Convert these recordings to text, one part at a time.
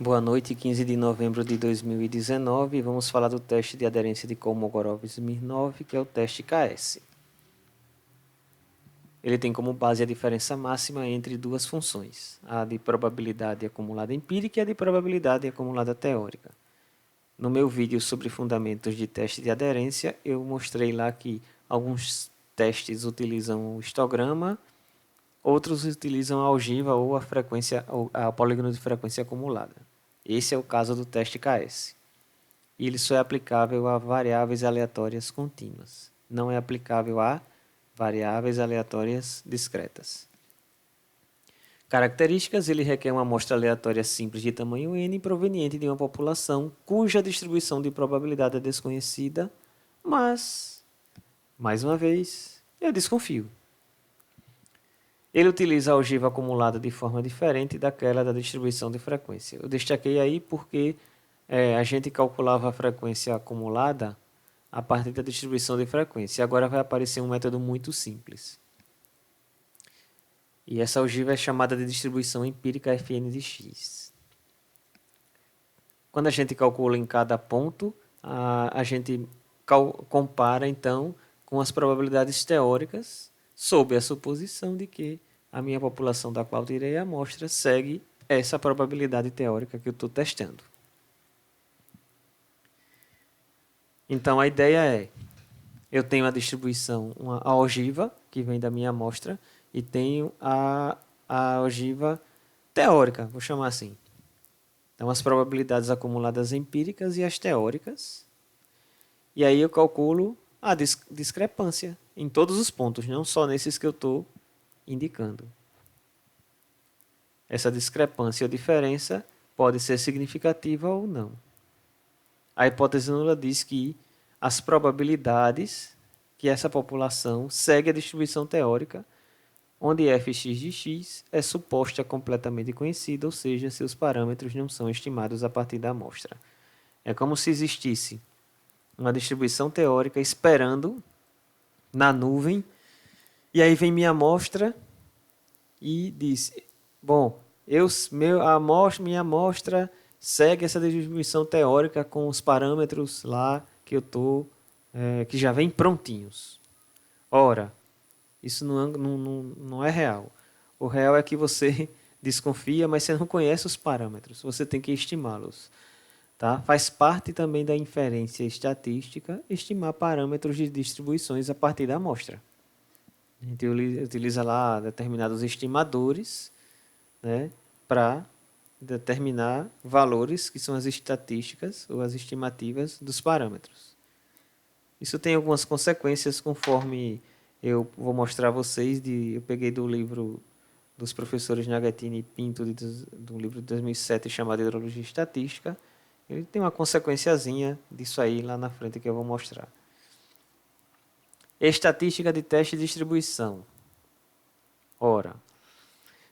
Boa noite, 15 de novembro de 2019. Vamos falar do teste de aderência de Kolmogorov-Smirnov, que é o teste KS. Ele tem como base a diferença máxima entre duas funções, a de probabilidade acumulada empírica e a de probabilidade acumulada teórica. No meu vídeo sobre fundamentos de teste de aderência, eu mostrei lá que alguns testes utilizam o histograma, outros utilizam a algiva ou a frequência, ou a polígono de frequência acumulada. Esse é o caso do teste KS. E ele só é aplicável a variáveis aleatórias contínuas. Não é aplicável a variáveis aleatórias discretas. Características: ele requer uma amostra aleatória simples de tamanho n proveniente de uma população cuja distribuição de probabilidade é desconhecida, mas, mais uma vez, eu desconfio. Ele utiliza a algiva acumulada de forma diferente daquela da distribuição de frequência. Eu destaquei aí porque a gente calculava a frequência acumulada a partir da distribuição de frequência. Agora vai aparecer um método muito simples. E essa algiva é chamada de distribuição empírica Fn de x. Quando a gente calcula em cada ponto, a gente compara então com as probabilidades teóricas, sob a suposição de que a minha população da qual tirei a amostra segue essa probabilidade teórica que eu estou testando. Então a ideia é, eu tenho a distribuição, a ogiva, que vem da minha amostra, e tenho a ogiva teórica, vou chamar assim. Então as probabilidades acumuladas empíricas e as teóricas. E aí eu calculo a discrepância em todos os pontos, não só nesses que eu estou indicando. Essa discrepância ou diferença pode ser significativa ou não. A hipótese nula diz que as probabilidades que essa população segue a distribuição teórica, onde fx de x é suposta completamente conhecida, ou seja, seus parâmetros não são estimados a partir da amostra. É como se existisse uma distribuição teórica esperando na nuvem, e aí vem minha amostra e diz, bom, minha amostra segue essa distribuição teórica com os parâmetros lá que eu estou, que já vem prontinhos. Ora, isso não é real. O real é que você desconfia, mas você não conhece os parâmetros. Você tem que estimá-los. Tá? Faz parte também da inferência estatística estimar parâmetros de distribuições a partir da amostra. A gente utiliza lá determinados estimadores, né, para determinar valores que são as estatísticas ou as estimativas dos parâmetros. Isso tem algumas consequências conforme eu vou mostrar a vocês. Eu peguei do livro dos professores Nagatini e Pinto, do livro de 2007 chamado Hidrologia Estatística. Ele tem uma consequenciazinha disso aí lá na frente que eu vou mostrar. Estatística de teste e distribuição. Ora,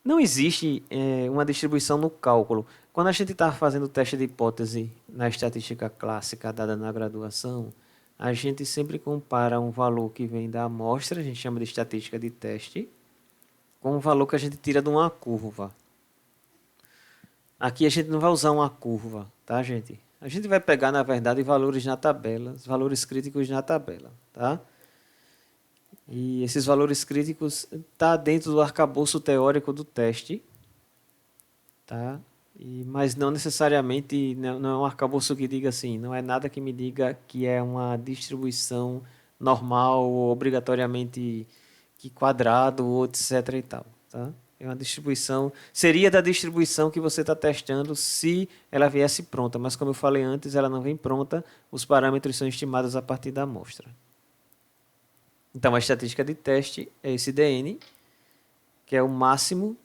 não existe uma distribuição no cálculo. Quando a gente está fazendo o teste de hipótese na estatística clássica dada na graduação, a gente sempre compara um valor que vem da amostra, a gente chama de estatística de teste, com um valor que a gente tira de uma curva. Aqui a gente não vai usar uma curva, tá, gente? A gente vai pegar, na verdade, valores na tabela, valores críticos na tabela, tá? E esses valores críticos tá dentro do arcabouço teórico do teste, tá? Mas não necessariamente, não é um arcabouço que diga assim, não é nada que me diga que é uma distribuição normal ou obrigatoriamente que quadrado ou etc e tal, tá? É uma distribuição, seria da distribuição que você está testando se ela viesse pronta, mas como eu falei antes, ela não vem pronta, os parâmetros são estimados a partir da amostra. Então a estatística de teste é esse dn, que é o máximo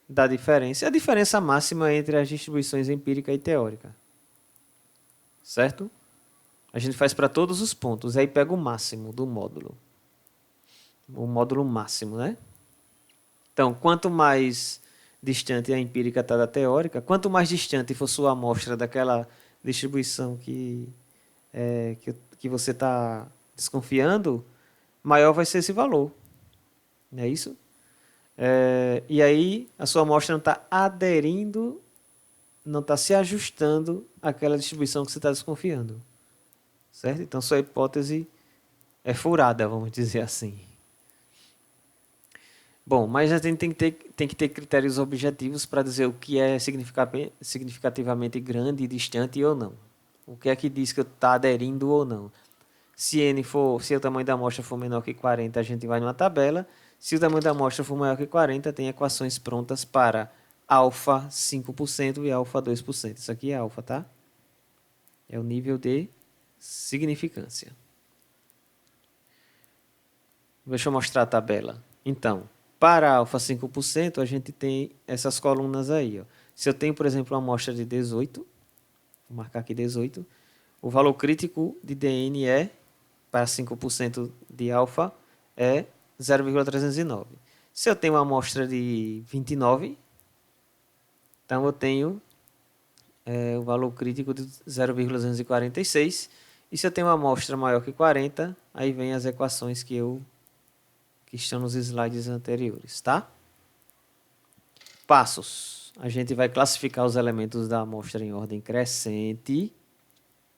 da diferença, a diferença máxima entre as distribuições empírica e teórica. Certo? A gente faz para todos os pontos, aí pega o máximo do módulo. O módulo máximo, né? Então, quanto mais distante a empírica está da teórica, quanto mais distante for sua amostra daquela distribuição que você está desconfiando, maior vai ser esse valor. Não é isso? E aí a sua amostra não está aderindo não tá se ajustando àquela distribuição que você está desconfiando. Certo? Então, sua hipótese é furada, vamos dizer assim. Bom, mas a gente tem que ter critérios objetivos para dizer o que é significativamente grande, distante ou não. O que é que diz que está aderindo ou não. Se o tamanho da amostra for menor que 40, a gente vai numa tabela. Se o tamanho da amostra for maior que 40, tem equações prontas para alfa 5% e alfa 2%. Isso aqui é alfa, tá? É o nível de significância. Deixa eu mostrar a tabela. Então, para alfa 5%, a gente tem essas colunas aí. Ó. Se eu tenho, por exemplo, uma amostra de 18, vou marcar aqui 18, o valor crítico de DN para 5% de alfa, é 0,309. Se eu tenho uma amostra de 29, então eu tenho o valor crítico de 0,246. E se eu tenho uma amostra maior que 40, aí vem as equações que estão nos slides anteriores, tá? Passos. A gente vai classificar os elementos da amostra em ordem crescente.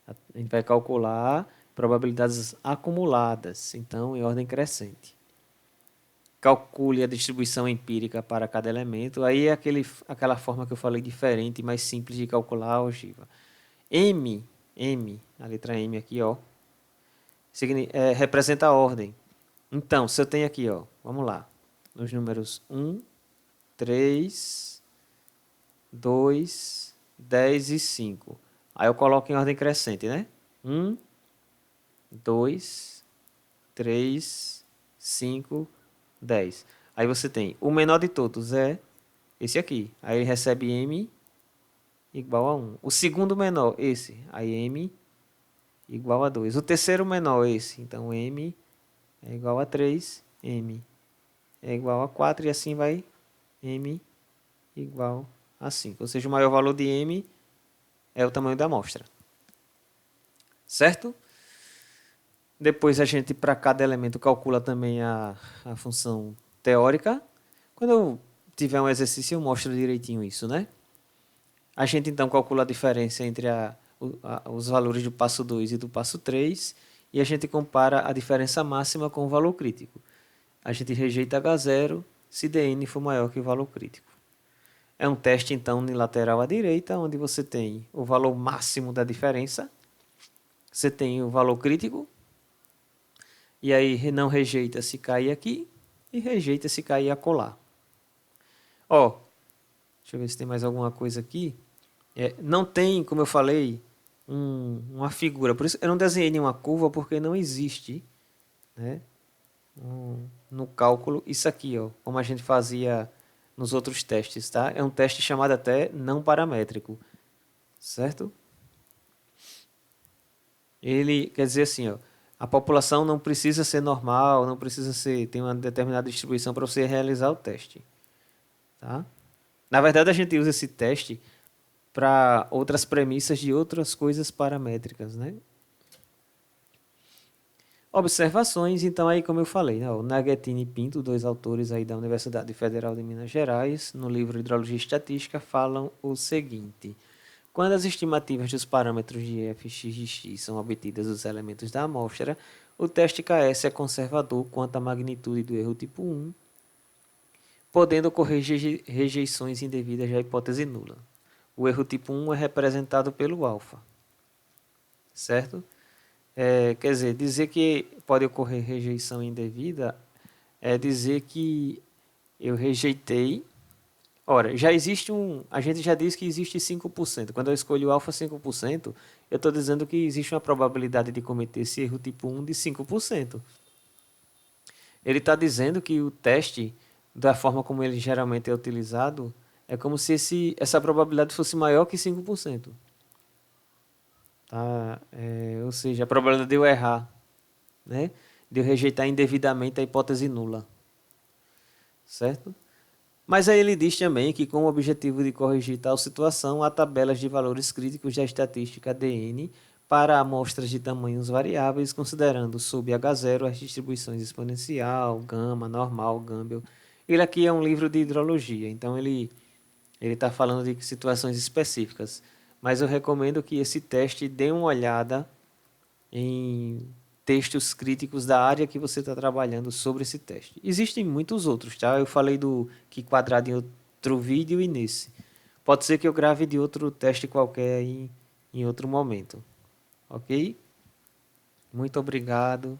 A gente vai calcular probabilidades acumuladas, então em ordem crescente. Calcule a distribuição empírica para cada elemento. Aí é aquela forma que eu falei diferente, mais simples de calcular a ogiva. M, a letra M aqui, ó, representa a ordem. Então, se eu tenho aqui, ó, vamos lá, nos números 1, 3, 2, 10 e 5. Aí eu coloco em ordem crescente, né? 1, 2, 3, 5, 10. Aí você tem o menor de todos é esse aqui. Aí ele recebe M igual a 1. O segundo menor, esse. Aí M igual a 2. O terceiro menor, esse. Então M é igual a 3. M é igual a 4. E assim vai M igual a 5. Ou seja, o maior valor de M é o tamanho da amostra. Certo? Depois a gente, para cada elemento, calcula também a função teórica. Quando eu tiver um exercício, eu mostro direitinho isso, né? A gente, então, calcula a diferença entre os valores do passo 2 e do passo 3 e a gente compara a diferença máxima com o valor crítico. A gente rejeita H0 se Dn for maior que o valor crítico. É um teste, então, unilateral à direita, onde você tem o valor máximo da diferença, você tem o valor crítico, e aí não rejeita se cair aqui e rejeita se cair acolá. Ó, deixa eu ver se tem mais alguma coisa aqui. Não tem, como eu falei, uma figura. Por isso eu não desenhei nenhuma curva porque não existe, né, no cálculo isso aqui, ó, como a gente fazia nos outros testes, tá? É um teste chamado até não paramétrico, certo? Ele quer dizer assim, ó, a população não precisa ser normal, não precisa ter uma determinada distribuição para você realizar o teste, tá? Na verdade, a gente usa esse teste para outras premissas de outras coisas paramétricas, né? Observações, então aí como eu falei, né, o Naghettini e Pinto, dois autores aí da Universidade Federal de Minas Gerais, no livro Hidrologia e Estatística, falam o seguinte: quando as estimativas dos parâmetros de f, x e x são obtidas dos elementos da amostra, o teste KS é conservador quanto à magnitude do erro tipo 1, podendo ocorrer rejeições indevidas da hipótese nula. O erro tipo 1 é representado pelo alfa, certo? Quer dizer que pode ocorrer rejeição indevida é dizer que eu rejeitei. Ora, já existe a gente já disse que existe 5%. Quando eu escolho o alfa 5%, eu estou dizendo que existe uma probabilidade de cometer esse erro tipo 1 de 5%. Ele está dizendo que o teste, da forma como ele geralmente é utilizado, é como se essa probabilidade fosse maior que 5%. Tá? Ou seja, a probabilidade de eu errar, né, de eu rejeitar indevidamente a hipótese nula, certo? Mas aí ele diz também que, com o objetivo de corrigir tal situação, há tabelas de valores críticos da estatística DN para amostras de tamanhos variáveis, considerando sob H0 as distribuições exponencial, gama, normal, Gumbel. Ele aqui é um livro de hidrologia, então ele Ele está falando de situações específicas. Mas eu recomendo que esse teste dê uma olhada em textos críticos da área que você está trabalhando sobre esse teste. Existem muitos outros, tá? Eu falei do que quadrado em outro vídeo e nesse. Pode ser que eu grave de outro teste qualquer em outro momento. Ok? Muito obrigado.